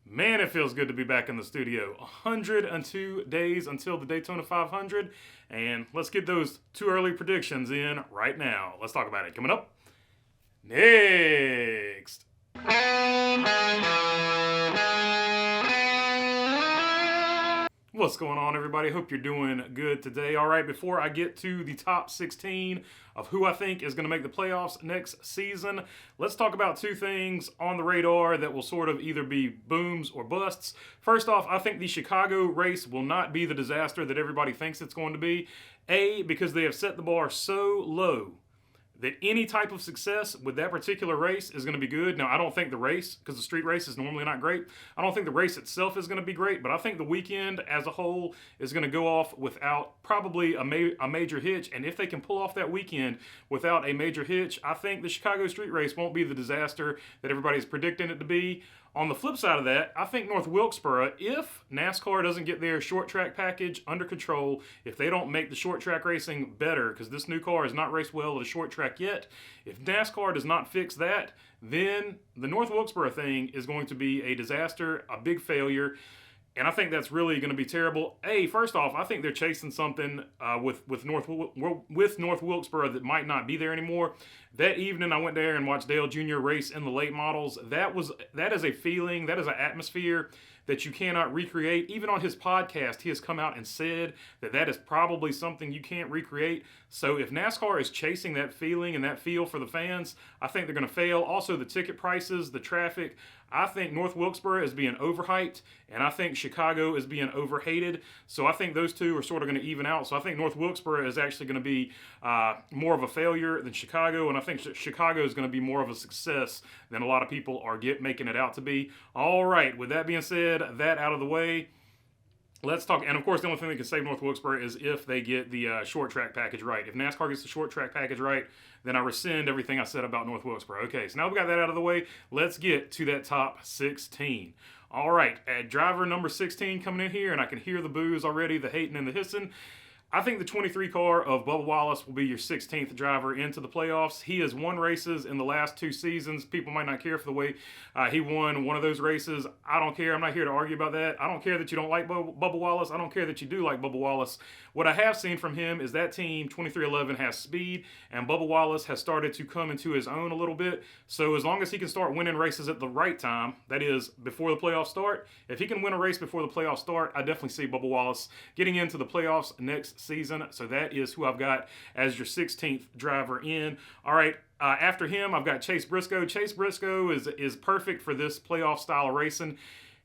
Man, it feels good to be back in the studio. 102 days until the Daytona 500, and let's get those two early predictions in right now. Let's talk about it. Coming up next. What's going on, everybody? Hope you're doing good today. All right, before I get to the top 16 of who I think is going to make the playoffs next season, let's talk about two things on the radar that will sort of either be booms or busts. First off, I think the Chicago race will not be the disaster that everybody thinks it's going to be. A, because they have set the bar so low that any type of success with that particular race is going to be good. Now, I don't think the race, because the street race is normally not great, I don't think the race itself is going to be great, but I think the weekend as a whole is going to go off without probably a major hitch. And if they can pull off that weekend without a major hitch, I think the Chicago street race won't be the disaster that everybody's predicting it to be. On the flip side of that, I think North Wilkesboro, if NASCAR doesn't get their short track package under control, if they don't make the short track racing better, because this new car has not raced well at a short track yet, if NASCAR does not fix that, then the North Wilkesboro thing is going to be a disaster, a big failure. And I think that's really going to be terrible. First off, I think they're chasing something with North Wilkesboro that might not be there anymore. That evening, I went there and watched Dale Jr. race in the late models. That is a feeling, that is an atmosphere that you cannot recreate. Even on his podcast, he has come out and said that is probably something you can't recreate. So if NASCAR is chasing that feeling and that feel for the fans, I think they're going to fail. Also, the ticket prices, the traffic. I think North Wilkesboro is being overhyped, and I think Chicago is being overhated. So I think those two are sort of going to even out. So I think North Wilkesboro is actually going to be more of a failure than Chicago, and I think Chicago is going to be more of a success than a lot of people are making it out to be. All right, with that being said, that out of the way, let's talk. And of course, the only thing that can save North Wilkesboro is if they get the short track package right. If NASCAR gets the short track package right, then I rescind everything I said about North Wilkesboro. Okay, so now we got that out of the way. Let's get to that top 16. All right, at driver number 16 coming in here, and I can hear the boos already, the hating and the hissing. I think the 23 car of Bubba Wallace will be your 16th driver into the playoffs. He has won races in the last two seasons. People might not care for the way he won one of those races. I don't care. I'm not here to argue about that. I don't care that you don't like Bubba Wallace. I don't care that you do like Bubba Wallace. What I have seen from him is that team, 2311, has speed, and Bubba Wallace has started to come into his own a little bit. So as long as he can start winning races at the right time, that is, before the playoffs start, if he can win a race before the playoffs start, I definitely see Bubba Wallace getting into the playoffs next season. So that is who I've got as your 16th driver in. All right. After him, I've got Chase Briscoe. Chase Briscoe is perfect for this playoff style of racing.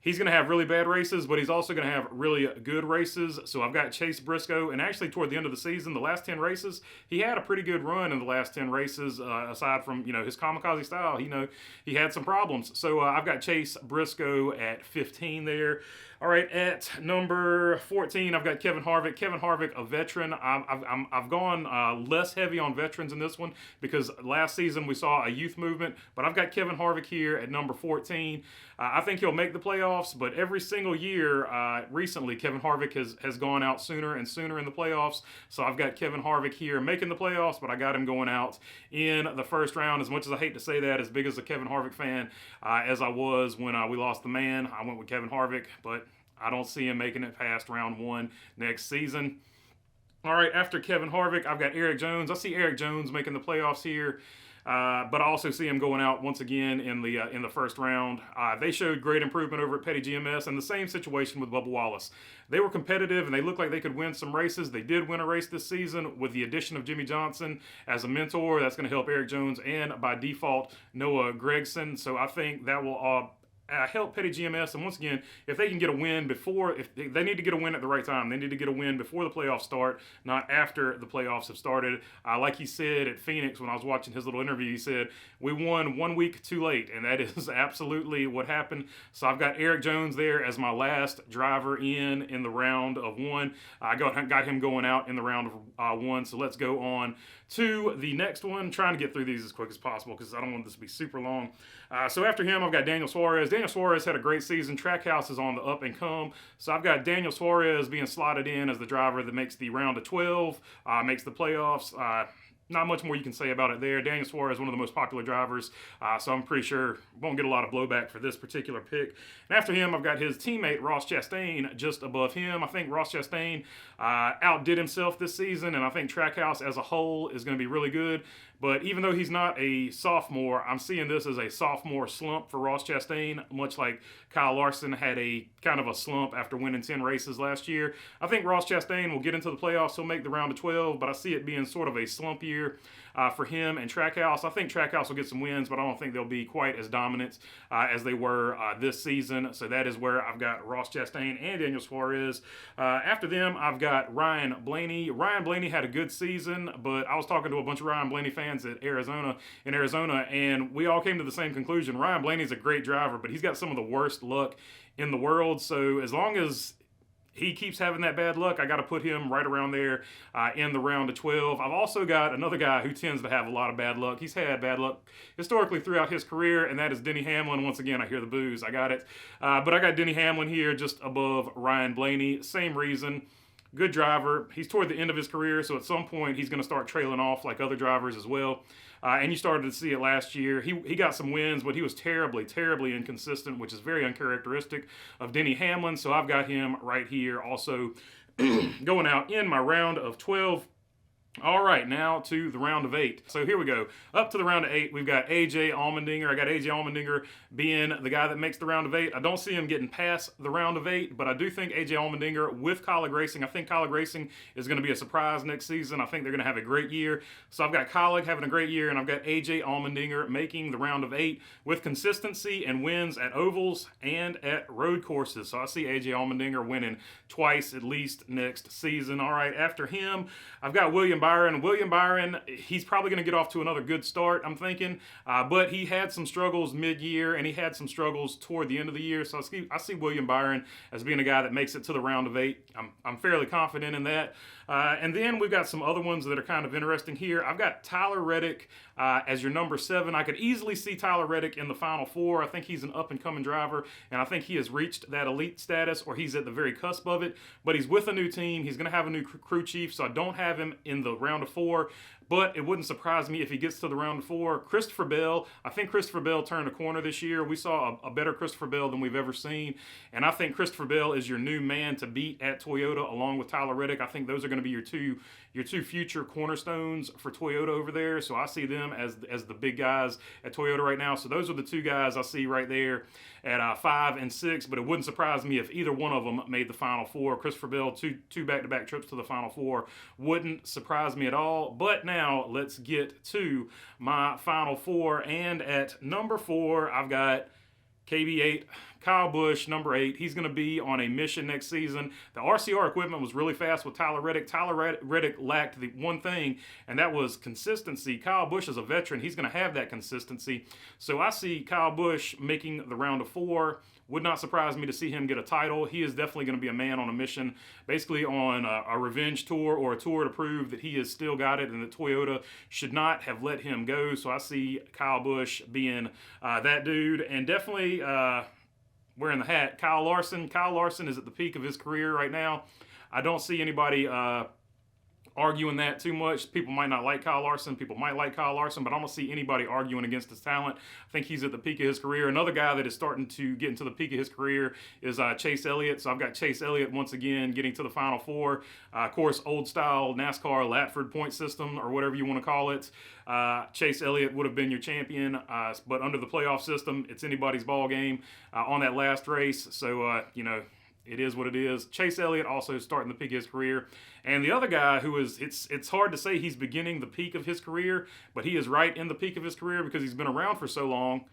He's going to have really bad races, but he's also going to have really good races. So I've got Chase Briscoe, and actually toward the end of the season, the last 10 races, he had a pretty good run in the last 10 races. Aside from his kamikaze style, he had some problems. So I've got Chase Briscoe at 15 there. All right, at number 14, I've got Kevin Harvick. Kevin Harvick, a veteran. I've gone less heavy on veterans in this one because last season we saw a youth movement, but I've got Kevin Harvick here at number 14. I think he'll make the playoffs, but every single year recently, Kevin Harvick has gone out sooner and sooner in the playoffs. So I've got Kevin Harvick here making the playoffs, but I got him going out in the first round. As much as I hate to say that, as big as a Kevin Harvick fan as I was when we lost the man, I went with Kevin Harvick, but I don't see him making it past round one next season. All right, after Kevin Harvick, I've got Eric Jones. I see Eric Jones making the playoffs here. But I also see him going out once again in the first round. They showed great improvement over at Petty GMS, and the same situation with Bubba Wallace. They were competitive, and they looked like they could win some races. They did win a race this season with the addition of Jimmy Johnson as a mentor. That's going to help Eric Jones and, by default, Noah Gragson. So I think that will help Petty GMS. And once again, if they can get a win they need to get a win at the right time. They need to get a win before the playoffs start, not after the playoffs have started. Like he said at Phoenix when I was watching his little interview, he said, we won 1 week too late. And that is absolutely what happened. So I've got Eric Jones there as my last driver in the round of one. I got him going out in the round of one. So let's go on to the next one. I'm trying to get through these as quick as possible because I don't want this to be super long. So after him, I've got Daniel Suarez. Daniel Suarez had a great season. Trackhouse is on the up and come. So I've got Daniel Suarez being slotted in as the driver that makes the round of 12, makes the playoffs. not much more you can say about it there. Daniel Suarez, one of the most popular drivers, so I'm pretty sure won't get a lot of blowback for this particular pick. And after him, I've got his teammate Ross Chastain just above him. I think Ross Chastain outdid himself this season, and I think Trackhouse as a whole is going to be really good. But even though he's not a sophomore, I'm seeing this as a sophomore slump for Ross Chastain, much like Kyle Larson had a kind of a slump after winning 10 races last year. I think Ross Chastain will get into the playoffs. He'll make the round of 12, but I see it being sort of a slump year for him and Trackhouse. I think Trackhouse will get some wins, but I don't think they'll be quite as dominant as they were this season. So that is where I've got Ross Chastain and Daniel Suarez. After them, I've got Ryan Blaney. Ryan Blaney had a good season, but I was talking to a bunch of Ryan Blaney fans in Arizona, and we all came to the same conclusion. Ryan Blaney's a great driver, but he's got some of the worst luck in the world. So as long as he keeps having that bad luck, I got to put him right around there in the round of 12. I've also got another guy who tends to have a lot of bad luck. He's had bad luck historically throughout his career, and that is Denny Hamlin. Once again, I hear the boos. I got it. But I got Denny Hamlin here just above Ryan Blaney. Same reason. Good driver. He's toward the end of his career, so at some point he's going to start trailing off like other drivers as well. And you started to see it last year. He got some wins, but he was terribly, terribly inconsistent, which is very uncharacteristic of Denny Hamlin. So I've got him right here also going out in my round of 12. All right, now to the round of 8. So here we go. Up to the round of 8, we've got A.J. Allmendinger. I got A.J. Allmendinger being the guy that makes the round of 8. I don't see him getting past the round of 8, but I do think A.J. Allmendinger with Colleague Racing, I think Colleague Racing is going to be a surprise next season. I think they're going to have a great year. So I've got Colleague having a great year, and I've got A.J. Allmendinger making the round of 8 with consistency and wins at ovals and at road courses. So I see A.J. Allmendinger winning twice at least next season. All right, after him, I've got William Byron. William Byron, he's probably going to get off to another good start, I'm thinking. But he had some struggles mid-year, and he had some struggles toward the end of the year. So I see William Byron as being a guy that makes it to the round of 8. I'm fairly confident in that. And then we've got some other ones that are kind of interesting here. I've got Tyler Reddick as your number 7. I could easily see Tyler Reddick in the Final Four. I think he's an up-and-coming driver, and I think he has reached that elite status, or he's at the very cusp of it. But he's with a new team. He's going to have a new crew chief, so I don't have him in the round of 4. But it wouldn't surprise me if he gets to the round of 4. Christopher Bell, I think Christopher Bell turned a corner this year. We saw a better Christopher Bell than we've ever seen. And I think Christopher Bell is your new man to beat at Toyota along with Tyler Reddick. I think those are going to be your two future cornerstones for Toyota over there. So I see them as the big guys at Toyota right now. So those are the two guys I see right there at 5 and 6. But it wouldn't surprise me if either one of them made the Final Four. Christopher Bell, two back-to-back trips to the Final Four wouldn't surprise me at all. But now let's get to my Final Four. And at number 4, I've got KB8, Kyle Busch, number 8. He's going to be on a mission next season. The RCR equipment was really fast with Tyler Reddick. Tyler Reddick lacked the one thing, and that was consistency. Kyle Busch is a veteran. He's going to have that consistency. So I see Kyle Busch making the round of 4. Would not surprise me to see him get a title. He is definitely going to be a man on a mission, basically on a revenge tour or a tour to prove that he has still got it and that Toyota should not have let him go. So I see Kyle Busch being that dude. And definitely wearing the hat, Kyle Larson. Kyle Larson is at the peak of his career right now. I don't see anybody arguing that too much. People might not like Kyle Larson. People might like Kyle Larson, but I don't see anybody arguing against his talent. I think he's at the peak of his career. Another guy that is starting to get into the peak of his career is Chase Elliott. So I've got Chase Elliott once again getting to the Final Four. Of course, old style NASCAR Latford point system or whatever you want to call it. Chase Elliott would have been your champion, but under the playoff system, it's anybody's ball game on that last race. So, it is what it is. Chase Elliott also starting the peak of his career. And the other guy who is, it's hard to say he's beginning the peak of his career, but he is right in the peak of his career because he's been around for so long.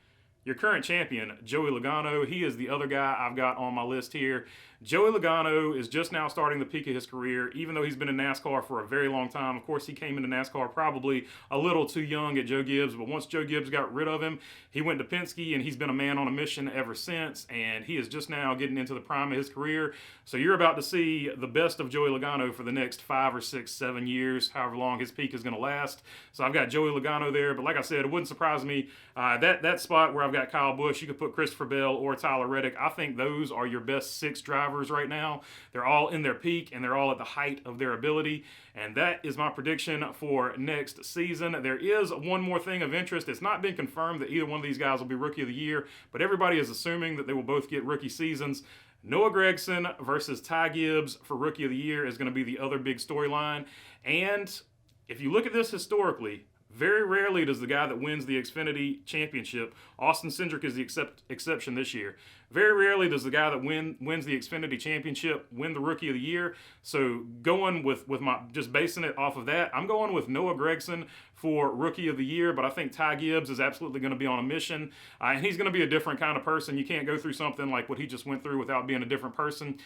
Your current champion, Joey Logano, he is the other guy I've got on my list here. Joey Logano is just now starting the peak of his career, even though he's been in NASCAR for a very long time. Of course, he came into NASCAR probably a little too young at Joe Gibbs, but once Joe Gibbs got rid of him, he went to Penske, and he's been a man on a mission ever since, and he is just now getting into the prime of his career. So you're about to see the best of Joey Logano for the next 5 or 6, 7 years, however long his peak is going to last. So I've got Joey Logano there, but like I said, it wouldn't surprise me. That spot where I've got got Kyle Busch. You could put Christopher Bell or Tyler Reddick. I think those are your best 6 drivers right now. They're all in their peak, and they're all at the height of their ability. And that is my prediction for next season. There is one more thing of interest. It's not been confirmed that either one of these guys will be Rookie of the Year, but everybody is assuming that they will both get rookie seasons. Noah Gragson versus Ty Gibbs for Rookie of the Year is going to be the other big storyline. And if you look at this historically, very rarely does the guy that wins the Xfinity Championship, Austin Cindric is the exception this year, very rarely does the guy that wins the Xfinity Championship win the Rookie of the Year. So going with my, just basing it off of that, I'm going with Noah Gragson for Rookie of the Year, but I think Ty Gibbs is absolutely going to be on a mission, and he's going to be a different kind of person. You can't go through something like what he just went through without being a different person.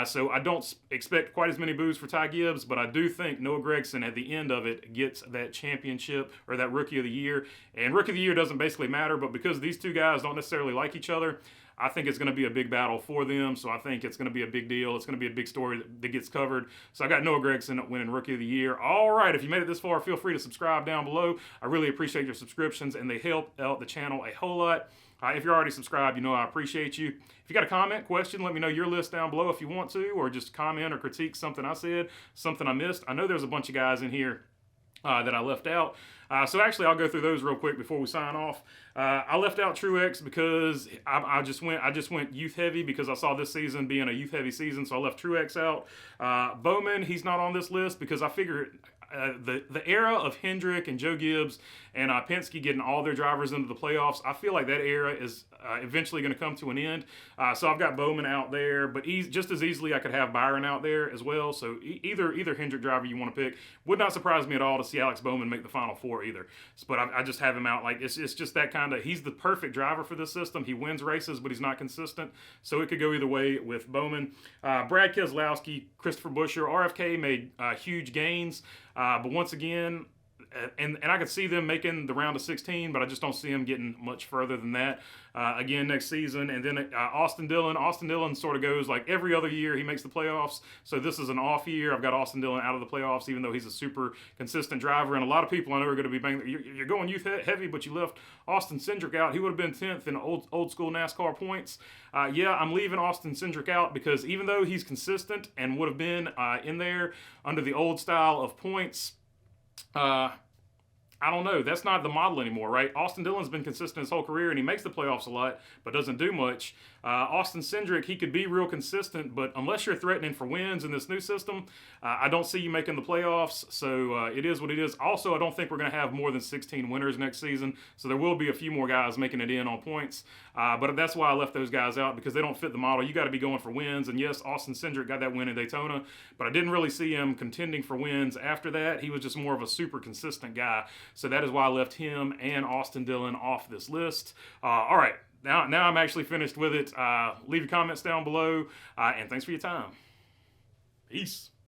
So I don't expect quite as many boos for Ty Gibbs, but I do think Noah Gragson at the end of it gets that championship or that Rookie of the Year. And Rookie of the Year doesn't basically matter, but because these two guys don't necessarily like each other, I think it's going to be a big battle for them, so I think it's going to be a big deal. It's going to be a big story that gets covered. So I got Noah Gragson winning Rookie of the Year. All right, if you made it this far, feel free to subscribe down below. I really appreciate your subscriptions, and they help out the channel a whole lot. If you're already subscribed, you know I appreciate you. If you got a comment, question, let me know your list down below if you want to, or just comment or critique something I said, something I missed. I know there's a bunch of guys in here that I left out. So actually, I'll go through those real quick before we sign off. I left out Truex because I just went youth heavy because I saw this season being a youth heavy season, so I left Truex out. Bowman, he's not on this list because I figured the era of Hendrick and Joe Gibbs and Penske getting all their drivers into the playoffs, I feel like that era is eventually going to come to an end. So I've got Bowman out there, but just as easily I could have Byron out there as well. So either Hendrick driver you want to pick. Would not surprise me at all to see Alex Bowman make the Final Four either. But I just have him out. Like it's just that kind of, he's the perfect driver for this system. He wins races, but he's not consistent. So it could go either way with Bowman. Brad Keselowski, Christopher Buescher, RFK made huge gains. But once again, and I could see them making the round of 16, but I just don't see them getting much further than that again next season. And then Austin Dillon sort of goes like every other year he makes the playoffs. So this is an off year. I've got Austin Dillon out of the playoffs, even though he's a super consistent driver. And a lot of people I know are going to be banging, you're going youth heavy, but you left Austin Cindric out. He would have been 10th in old school NASCAR points. Yeah, I'm leaving Austin Cindric out because even though he's consistent and would have been in there under the old style of points, I don't know. That's not the model anymore, right? Austin Dillon's been consistent his whole career, and he makes the playoffs a lot, but doesn't do much. Austin Cindric, he could be real consistent, but unless you're threatening for wins in this new system, I don't see you making the playoffs, so it is what it is. Also, I don't think we're going to have more than 16 winners next season, so there will be a few more guys making it in on points, but that's why I left those guys out, because they don't fit the model. You got to be going for wins, and yes, Austin Cindric got that win in Daytona, but I didn't really see him contending for wins after that. He was just more of a super consistent guy, so that is why I left him and Austin Dillon off this list. All right. Now I'm actually finished with it. Leave your comments down below, and thanks for your time. Peace.